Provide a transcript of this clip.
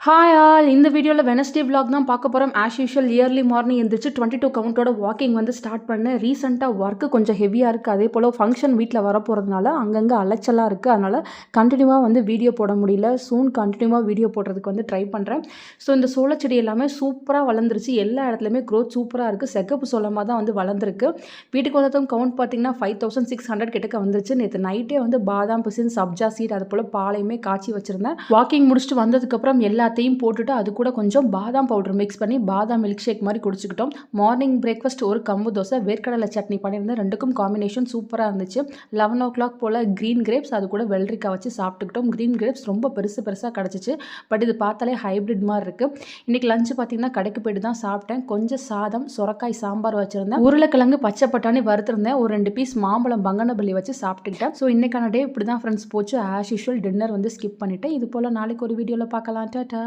Hi all இந்த வீடியோவில் Wednesday vlog தான் பார்க்க போகிறோம். ஆஸ் யூஷுவல் இயர்லி மார்னிங் எழுந்திரிச்சு 22 கவுண்டோட வாக்கிங் வந்து ஸ்டார்ட் பண்ணேன். ரீசெண்டாக ஒர்க்கு கொஞ்சம் ஹெவியாக இருக்குது. அதே போல் ஃபங்க்ஷன் வீட்டில் வரப்போகிறதுனால அங்கங்கே அலைச்சலாக இருக்குது. அதனால் கண்டினியூவாக வந்து வீடியோ போட முடியல. சூன் கண்டினியூவாக வீடியோ போடுறதுக்கு வந்து ட்ரை பண்ணுறேன். ஸோ இந்த சோளச்செடி எல்லாமே சூப்பராக வளர்ந்துருச்சு. எல்லா இடத்துலையுமே க்ரோத் சூப்பராக இருக்குது. செகப்பு சோளமாக தான் வந்து வளர்ந்துருக்கு. வீட்டுக்கு வந்ததும் கவுண்ட் பார்த்திங்கன்னா 5600 கிட்டக்க வந்துருச்சு. நேற்று நைட்டே வந்து பாதாம் பிசின் சப்ஜா சீட் அது போல் பாலையுமே காய்ச்சி வச்சுருந்தேன். வாக்கிங் முடிச்சுட்டு வந்ததுக்கப்புறம் எல்லாத்தையும் போட்டுட்டு அது கூட கொஞ்சம் பாதாம் பவுடர் மிக்ஸ் பண்ணி பாதாம் மில்க் ஷேக் மாதிரி குடிச்சிக்கிட்டோம். மார்னிங் பிரேக்ஃபாஸ்ட் ஒரு கம்பு தோசை, வேர்க்கடலை சட்னி பண்ணியிருந்தேன். ரெண்டுக்கும் காம்பினேஷன் சூப்பராக இருந்துச்சு. 11 o'clock போல் க்ரீன் கிரேப்ஸ் அது கூட வெள்ளரிக்காய் வச்சு சாப்பிட்டுக்கிட்டோம். க்ரீன் கிரேப்ஸ் ரொம்ப பெருசாக கிடச்சிச்சு. பட் இது பார்த்தாலே ஹைப்ரிட் மாதிரி இருக்குது. இன்றைக்கி லஞ்சு பார்த்திங்கன்னா கடைக்கு போய்ட்டு தான் சாப்பிட்டேன். கொஞ்சம் சாதம், சொரக்காய் சாம்பார் வச்சுருந்தேன். உருளைக்கிழங்கு பச்சை பட்டாணி வறுத்துருந்தேன். ஒரு 2 பீஸ் மாம்பழம் பங்கனப்பள்ளி வச்சு சாப்பிட்டுக்கிட்டேன். ஸோ இன்றைக்கான டே இப்படி தான் ஃப்ரெண்ட்ஸ் போச்சு. ஆஸ் யூஷுவல் டின்னர் வந்து ஸ்கிப் பண்ணிவிட்டேன். இது போல் நாளைக்கு ஒரு வீடியோவில் பார்க்கலாம். டாடா.